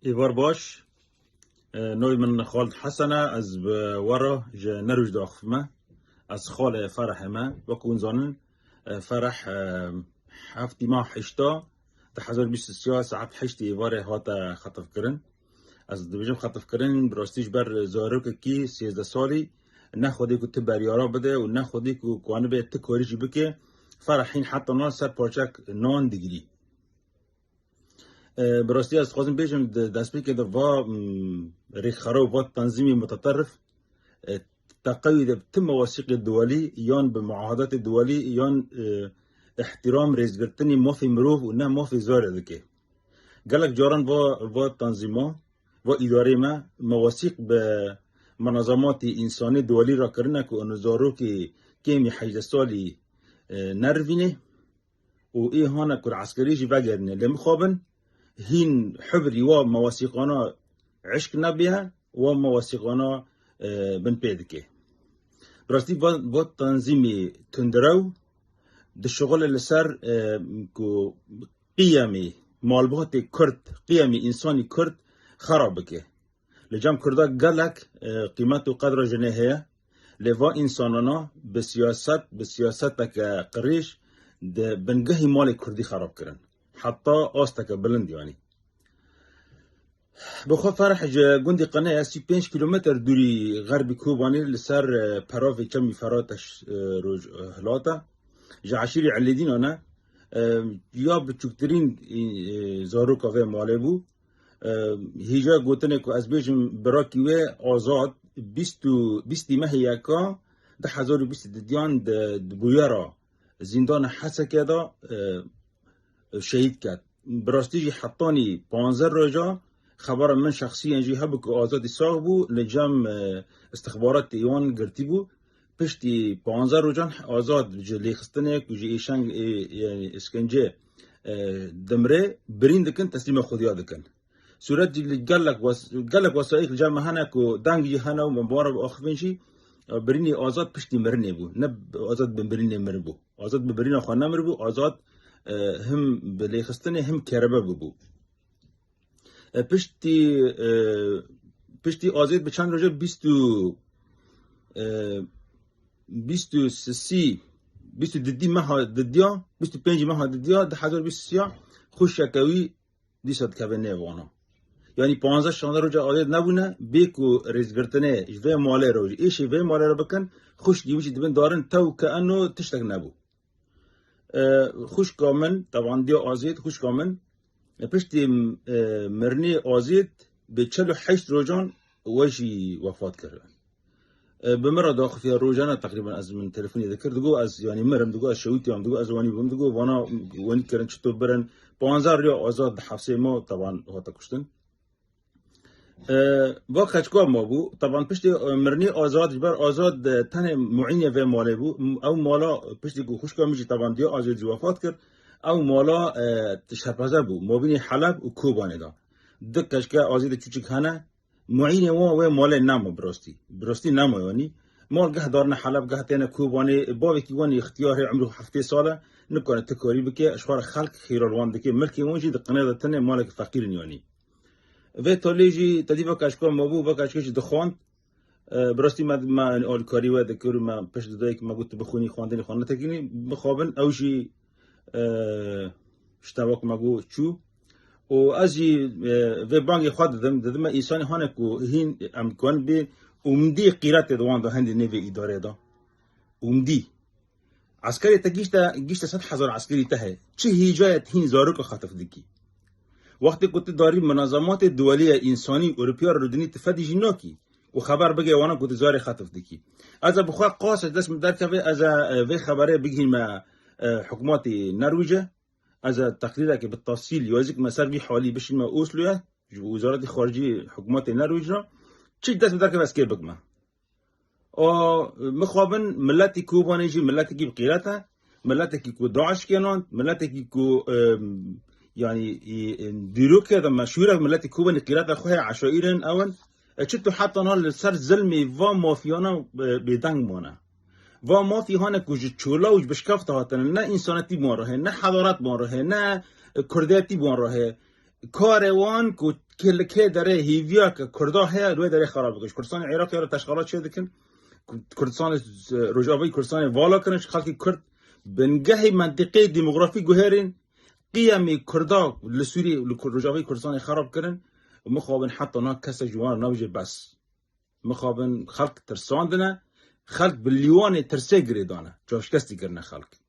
ایوار باش نوی من خالد حسنه از ورا جه نروج داخمه از خال فرح ما وكون زانن فرح هفتی ماه حشتا ده 2023 ساعت حشتی ایواره هاتا خطف کرن از دویجم خطف کرن براستیش بر زاروک کی 13 سالی نه خودی کو تبریارا بده و نه خودی کو کوانه به تکوریجی بکه فرحین حتی نان سر پارچک نان دیگری براستی از خواستم بیشم دست که دوا ریخ خراب و تنظیمی متطرف تقوید تم مواثیق الدولي يان بمعاهدات الدولي يان احترام رئیسگرتنی مافی مروف و نه مافی زاره دکه گلک جاران و تنظیما و اداره ما مواثیق به منظمات انسانی دولي را کرنه که انوزارو که کمی 18 سالی نروینه و ای هانا کل عسکریجی بگرنه لمخابن هین حبری و مواثیقانا عشق نبیه و مواثیقانا بن پیدکه براستی با تنظیمی تندرو ده شغل لسر کو قیمی مالبات کرد قیمی انسانی کرد خراب بکه لجام کرده گلک قیمت و قدر جنهه لوا انسانانا به سیاست که قریش ده بنگهی مال کردی خراب کرن حتی آستک بلند یعنی بخوا فرح جندی قناه 35 کیلومتر دوری غربی کوبانی لسر پراوی کمی فراتش روز هلاتا جا عشیری علیدین آنه یا بچکترین زاروکا و ماله بو هیجا گوتنه که از بیجم براکی و آزاد 20 ماه یکا 2020 دیان بویارا زندان حسکه دا شهید کرد براستیجی حطانی 15 روزا خبر من شخصی انجی هبو که آزادی ساغ بو لجام استخبارات ایوان گرتی بو پشتی 15 روزان آزاد جلی خستنه که جی ایشنگ یعنی اسکنجه دمره برین دکن تسلیم خودیا دکن صورت جلی گلک وسائق جامعه هنه که دنگی هنه و منباره با آخفینشی برینی آزاد پشتی مرنه بو نه آزاد برینه مر بو آزاد برینه خانه مر بو آزاد هم بلی خستنه هم کربه بو پشتی آزاد به چند روزه 22 ماه ددیا 25 ماه ددیا 2023 خوش شکوی دیساد که نوانا یعنی 15 16 روزه آزاد نبونه بیکو رزگرتنه جوه ماله روزه ایش جوه ماله رو بکن خوش دیوشی دبن دارن تو که انو تشتک نبو خوش کامن طبعا دیا آزاد خوش کامن پشتی مرنی آزاد به 48 روزان وجی وفات کرد بمرا داخل فيها روزانه تقريبا از من تلفوني ذكر دقو از يعني مرم دقو از شويتي هم دقو از واني بم دقو وانا وين كرن چطور برن 15 ريال آزاد حفصه ما طبعا هو تكشتن با خچکا ما بو طبعا پشتی مرنی آزاد جبر آزاد تن معینه و ماله بو او مالا پشتی کو خوشکا میشه طبعا دیا آزاد وفات کرد او مالا تشرپزه بو مابین حلب و کوبانه دا دکش که آزاد چوچک هنه معینه و مال نمو براستی نمو یعنی مال گه دارن حلب گه تینه کوبانه باوی کی وانی اختیار عمره 7 ساله نکنه تکاری بکه اشخار خلق خیرالوان دکه ملکی وانجی دقنه تنه مالک فقیر یعنی و تالیجی تدیبا کاشکا مابو با کاشکش دخوان براستی ما آلکاری و دکور ما پشت دایی که ما گفت بخونی خواندنی خوانده تکینی بخوابن اوجی اشتباک مگو چو و ازی و بانگی خود دادم ایسانی هانه کو هین امکان به اومدی قیرت دوان دا هندی نوی اداره دا اومدی عسکری تا گیشت 100,000 عسکری ته چه هیجایت هین زاروک خطف دکی وقتی کت داری منظمات دولی انسانی اروپیا رو دنی تفدی جناکی و خبر بگه وانا کت زاری خطف دکی از بخواه قاس دست مدر که از و خبره بگیم حکومت نروژ از تقریره که بالتفصیل یوزک مسار بی حالی بشیم اوسلوه وزارت خارجی حکومت نروژ را چی دست مدر که بس که بگم مخابن ملتی کوبانیجی ملتی کی بقیرته ملتی کی کو داعش کنند ملتی کی کو يعني ديروك هذا مشهورة ملتي كوبا نقلات أخوها عشائرين أول أشتو حتى نال سر زلمي و مافيانا بدنگ مانا و مافي هانا كوج تشولا وج بشكافته هاتن نه إنسانتي بان راه نه حضارت بان راه نه كرديتي بان راه كاروان کو که داره هیویا که کردا هیا روی داره خراب بکش کردستان عراق یا تشکیلات چه دکن کردستان روجاوی کردستان والا کنش خلق کرد بنگه منطقه دموگرافی گوهرین قيم كردا لسوري رجاوي كردستان خراب كرن ومخابن حتى هناك كسا جوان نوجه بس مخابن خلق ترساندنا خلق بالليوان ترسي قريدانا جوش كستي كرنا خلق